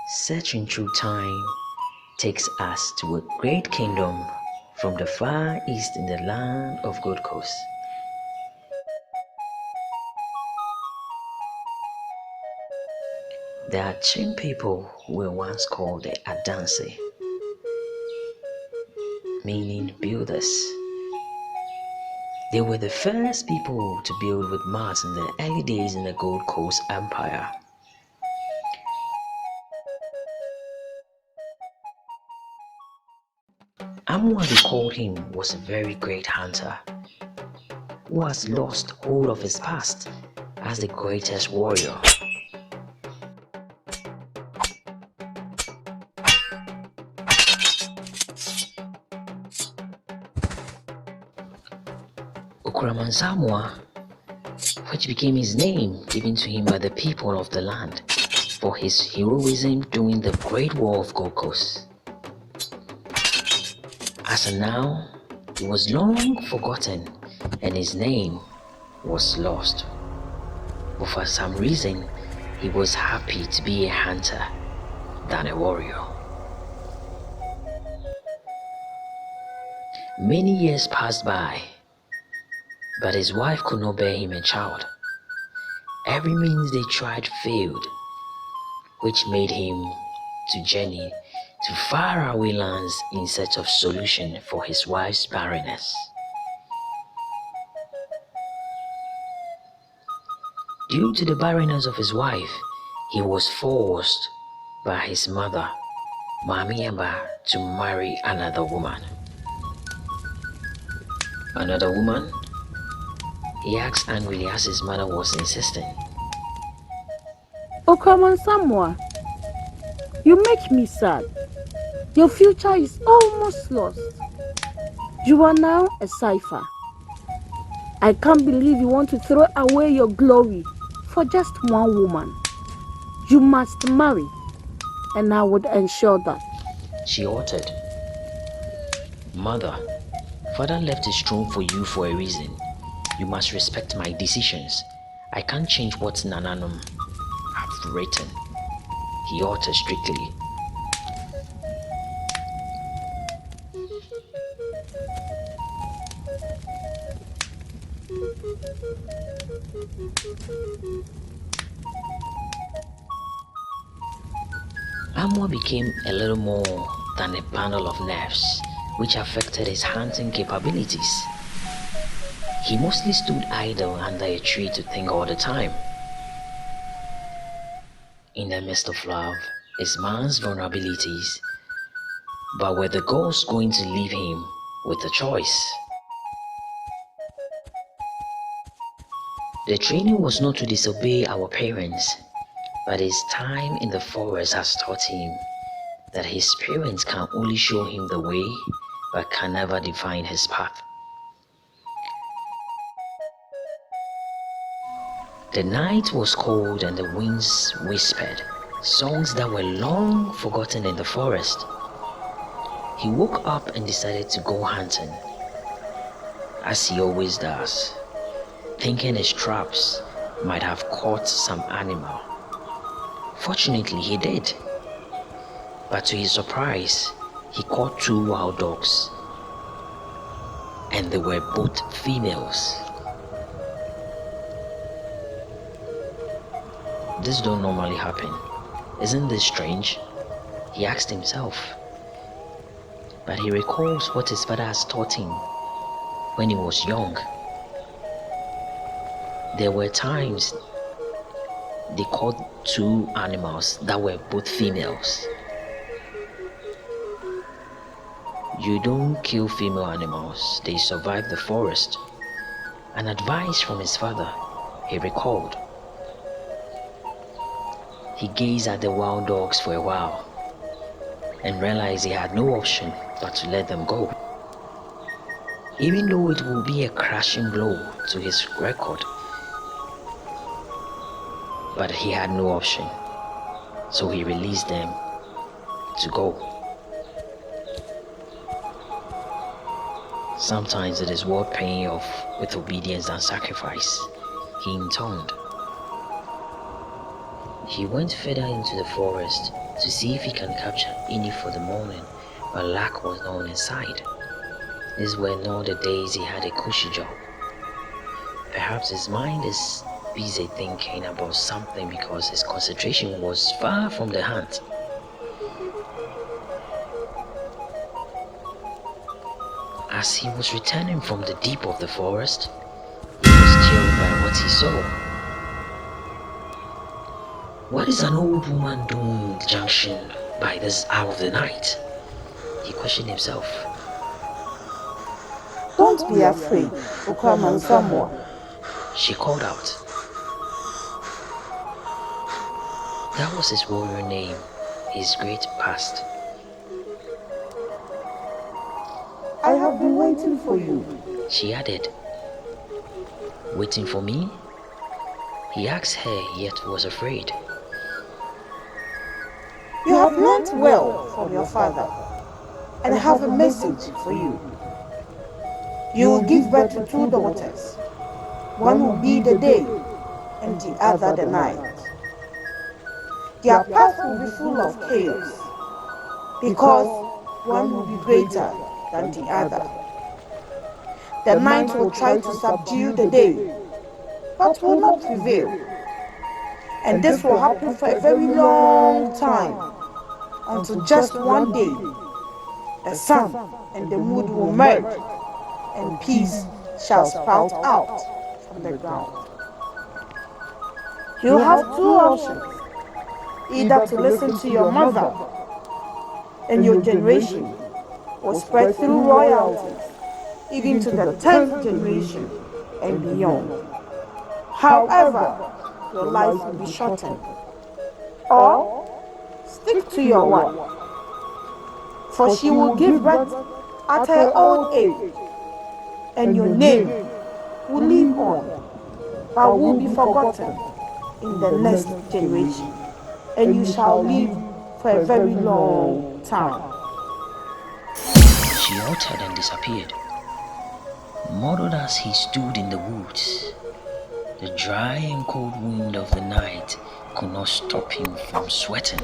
Searching through time takes us to a great kingdom from the far east in the land of Gold Coast. The Akyem people were once called the Adanse, meaning builders. They were the first people to build with mud in the early days in the Gold Coast Empire. Amwa, they called him, was a very great hunter who has lost hold of his past as the greatest warrior. Samwa, which became his name given to him by the people of the land for his heroism during the Great War of Gold Coast. As of now, he was long forgotten and his name was lost. But for some reason, he was happy to be a hunter than a warrior. Many years passed by, but his wife could not bear him a child. Every means they tried failed, which made him to journey to faraway lands in search of solution for his wife's barrenness. Due to the barrenness of his wife, he was forced by his mother, Mamiaba, to marry another woman. Another woman? He asked angrily as his mother was insisting. Oh, come on, Samoa. You make me sad. Your future is almost lost. You are now a cipher. I can't believe you want to throw away your glory for just one woman. You must marry, and I would ensure that. She ordered. Mother, father left his throne for you for a reason. You must respect my decisions. I can't change what Nananum have written. He ordered strictly. Amwa became a little more than a bundle of nerves, which affected his hunting capabilities. He mostly stood idle under a tree to think all the time. In the midst of love is man's vulnerabilities, but were the gods going to leave him with a choice? The training was not to disobey our parents, but his time in the forest has taught him that his parents can only show him the way, but can never define his path. The night was cold and the winds whispered songs that were long forgotten in the forest. He woke up and decided to go hunting, as he always does, thinking his traps might have caught some animal. Fortunately, he did, but to his surprise, he caught 2 wild dogs, and they were both females. This don't normally happen. Isn't this strange? He asked himself. But he recalls what his father has taught him when he was young. There were times they caught 2 animals that were both females. You don't kill female animals, they survive the forest. An advice from his father, he recalled. He gazed at the wild dogs for a while and realized he had no option but to let them go. Even though it will be a crashing blow to his record, but he had no option, so he released them to go. Sometimes it is worth paying off with obedience than sacrifice, he intoned. He went further into the forest to see if he can capture any for the morning, but luck was not in sight. These were not the days he had a cushy job. Perhaps his mind is busy thinking about something because his concentration was far from the hunt. As he was returning from the deep of the forest, he was chilled by what he saw. What is an old woman doing in the junction by this hour of the night? He questioned himself. Don't be afraid, Ukwaman Samoa, She called out. That was his warrior name, his great past. I have been waiting for you. She added. Waiting for me? He asked her, yet was afraid. You have learnt well from your father, and I have a message for you. You will give birth to 2 daughters. One will be the day, and the other the night. Their path will be full of chaos, because one will be greater than the other. The night will try to subdue the day, but will not prevail. And this will happen for a very long time, until just one day, the sun and the moon will merge, and peace shall sprout out from the ground. You have 2 options, either to listen to your mother, and your generation will spread through royalties, even to the 10th generation and beyond. However, your life will be shortened. Or stick to your wife, for she will give birth at her old age, and your name will live on, but will be forgotten in the next generation, and you shall live for a very long time. She altered and disappeared. Muddled as he stood in the woods, the dry and cold wind of the night could not stop him from sweating.